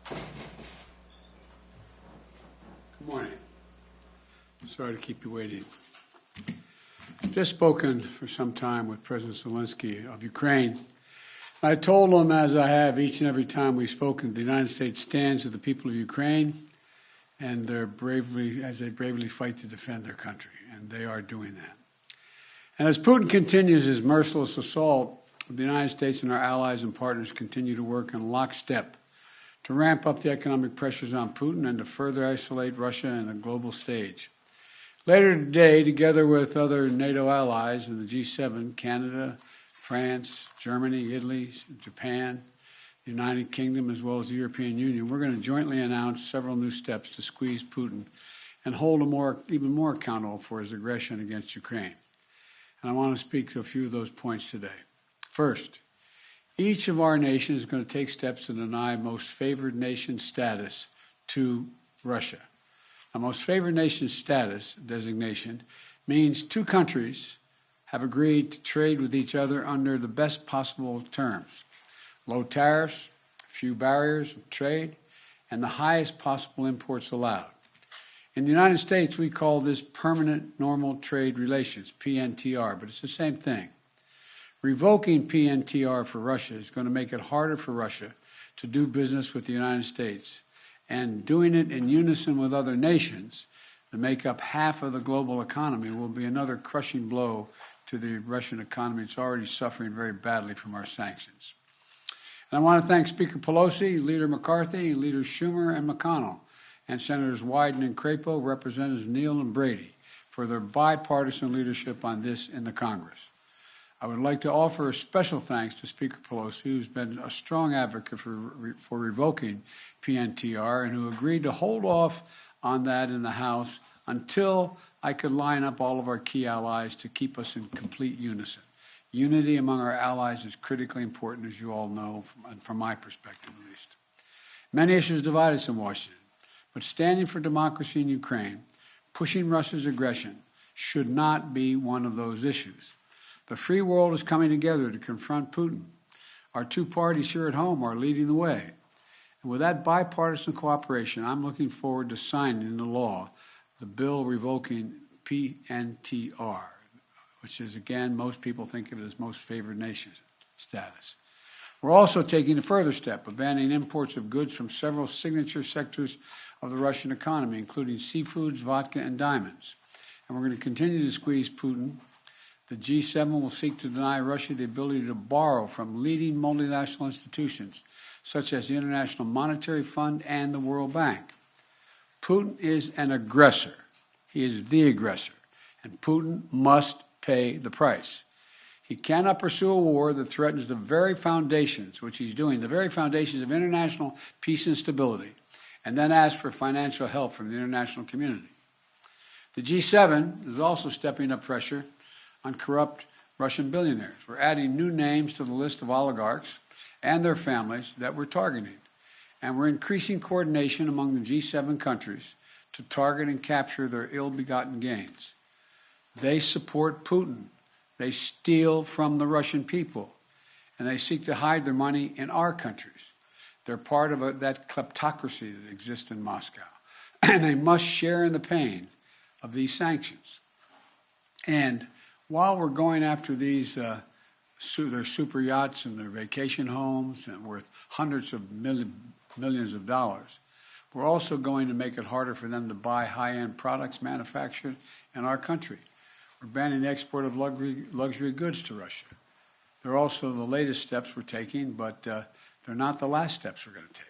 Good morning. Sorry to keep you waiting. I've just spoken for some time with President Zelensky of Ukraine. I told him, as I have each and every time we've spoken, the United States stands with the people of Ukraine and as they bravely fight to defend their country, and they are doing that. And as Putin continues his merciless assault, the United States and our allies and partners continue to work in lockstep to ramp up the economic pressures on Putin and to further isolate Russia on the global stage. Later today, together with other NATO allies in the G7, Canada, France, Germany, Italy, Japan, the United Kingdom, as well as the European Union, we're going to jointly announce several new steps to squeeze Putin and hold him even more accountable for his aggression against Ukraine. And I want to speak to a few of those points today. First, each of our nations is going to take steps to deny most favored nation status to Russia. Now, most favored nation status designation means two countries have agreed to trade with each other under the best possible terms. Low tariffs, few barriers of trade, and the highest possible imports allowed. In the United States, we call this permanent normal trade relations, PNTR, but it's the same thing. Revoking PNTR for Russia is going to make it harder for Russia to do business with the United States, and doing it in unison with other nations that make up half of the global economy will be another crushing blow to the Russian economy. It's already suffering very badly from our sanctions. And I want to thank Speaker Pelosi, Leader McCarthy, Leaders Schumer and McConnell, and Senators Wyden and Crapo, Representatives Neal and Brady, for their bipartisan leadership on this in the Congress. I would like to offer a special thanks to Speaker Pelosi, who's been a strong advocate for revoking PNTR and who agreed to hold off on that in the House until I could line up all of our key allies to keep us in complete unison. Unity among our allies is critically important, as you all know, from my perspective at least. Many issues divide us in Washington, but standing for democracy in Ukraine, pushing Russia's aggression, should not be one of those issues. The free world is coming together to confront Putin. Our two parties here at home are leading the way. And with that bipartisan cooperation, I'm looking forward to signing into law the bill revoking PNTR, which is, again, most people think of it as most favored nation status. We're also taking a further step of banning imports of goods from several signature sectors of the Russian economy, including seafoods, vodka, and diamonds. And we're going to continue to squeeze Putin. The G7 will seek to deny Russia the ability to borrow from leading multinational institutions, such as the International Monetary Fund and the World Bank. Putin is an aggressor. He is the aggressor, and Putin must pay the price. He cannot pursue a war that threatens the very foundations, which he's doing, the very foundations of international peace and stability, and then ask for financial help from the international community. The G7 is also stepping up pressure on corrupt Russian billionaires. We're adding new names to the list of oligarchs and their families that we're targeting. And we're increasing coordination among the G7 countries to target and capture their ill-begotten gains. They support Putin. They steal from the Russian people. And they seek to hide their money in our countries. They're part of that kleptocracy that exists in Moscow. And they must share in the pain of these sanctions. And while we're going after these, their super yachts and their vacation homes and worth hundreds of millions of dollars, we're also going to make it harder for them to buy high-end products manufactured in our country. We're banning the export of luxury goods to Russia. They're also the latest steps we're taking, but they're not the last steps we're going to take.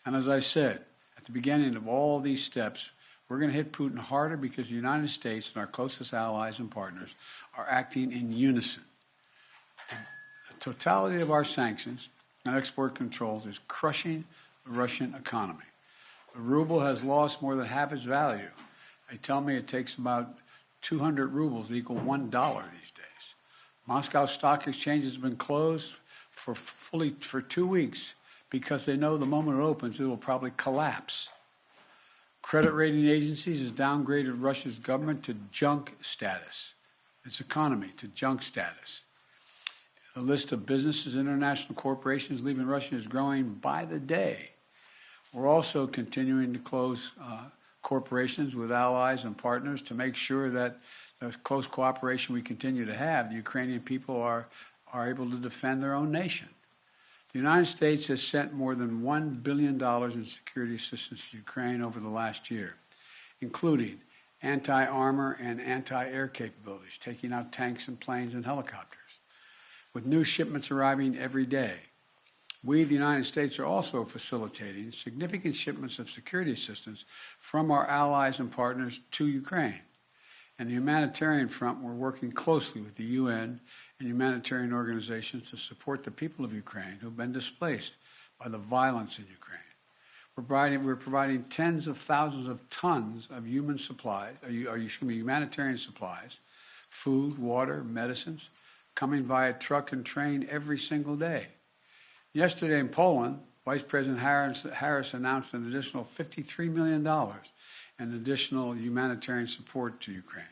And as I said, at the beginning of all these steps, we're going to hit Putin harder because the United States and our closest allies and partners are acting in unison. The totality of our sanctions and export controls is crushing the Russian economy. The ruble has lost more than half its value. They tell me it takes about 200 rubles to equal $1 these days. Moscow Stock Exchange has been closed for 2 weeks because they know the moment it opens, it will probably collapse. Credit rating agencies has downgraded Russia's government to junk status, its economy to junk status. The list of businesses, international corporations leaving Russia is growing by the day. We're also continuing to close corporations with allies and partners to make sure that the close cooperation we continue to have, the Ukrainian people are able to defend their own nation. The United States has sent more than $1 billion in security assistance to Ukraine over the last year, including anti-armor and anti-air capabilities, taking out tanks and planes and helicopters, with new shipments arriving every day. We, the United States, are also facilitating significant shipments of security assistance from our allies and partners to Ukraine. And the humanitarian front, we're working closely with the UN and humanitarian organizations to support the people of Ukraine who have been displaced by the violence in Ukraine. We're providing tens of thousands of tons of human supplies, humanitarian supplies, food, water, medicines, coming via truck and train every single day. Yesterday in Poland, Vice President Harris announced an additional $53 million in additional humanitarian support to Ukraine.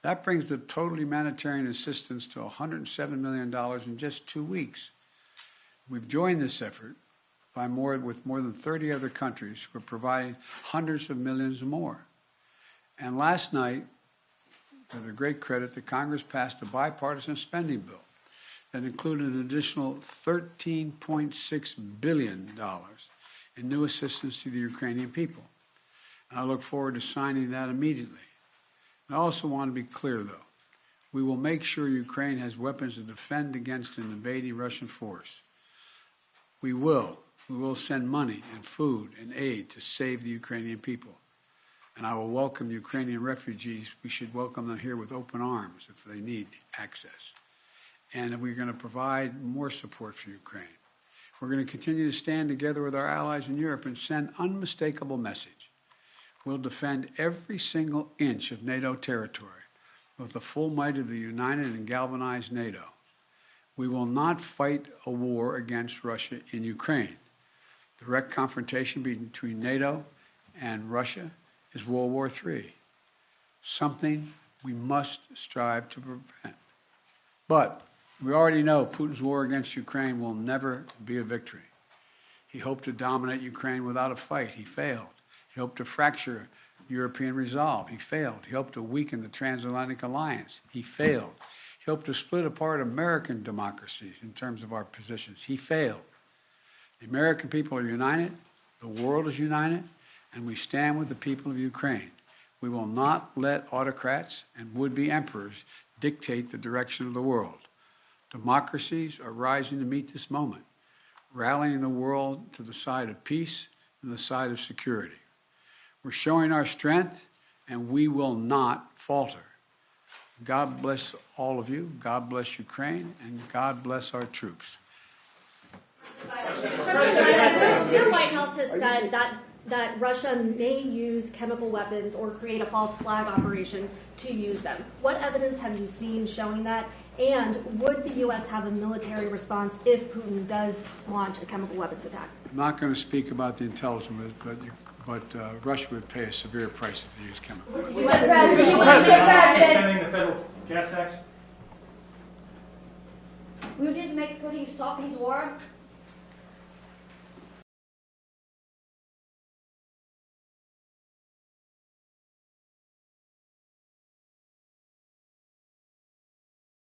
That brings the total humanitarian assistance to $107 million in just 2 weeks. We've joined this effort with more than 30 other countries who are providing hundreds of millions more. And last night, to their great credit, the Congress passed a bipartisan spending bill that included an additional $13.6 billion in new assistance to the Ukrainian people. And I look forward to signing that immediately. I also want to be clear, though. We will make sure Ukraine has weapons to defend against an invading Russian force. We will send money and food and aid to save the Ukrainian people. And I will welcome Ukrainian refugees. We should welcome them here with open arms if they need access. And we're going to provide more support for Ukraine. We're going to continue to stand together with our allies in Europe and send unmistakable message. We'll defend every single inch of NATO territory with the full might of the united and galvanized NATO. We will not fight a war against Russia in Ukraine. Direct confrontation between NATO and Russia is World War III, something we must strive to prevent. But we already know Putin's war against Ukraine will never be a victory. He hoped to dominate Ukraine without a fight. He failed. He hoped to fracture European resolve. He failed. He hoped to weaken the transatlantic alliance. He failed. He hoped to split apart American democracies in terms of our positions. He failed. The American people are united, the world is united, and we stand with the people of Ukraine. We will not let autocrats and would-be emperors dictate the direction of the world. Democracies are rising to meet this moment, rallying the world to the side of peace and the side of security. We're showing our strength, and we will not falter. God bless all of you. God bless Ukraine, and God bless our troops. Your White House has said that Russia may use chemical weapons or create a false flag operation to use them. What evidence have you seen showing that? And would the U.S. have a military response if Putin does launch a chemical weapons attack? I'm not going to speak about the intelligence, but Russia would pay a severe price if they use chemical weapons. Mr. President, extending the federal gas tax? Will this make Putin stop his war?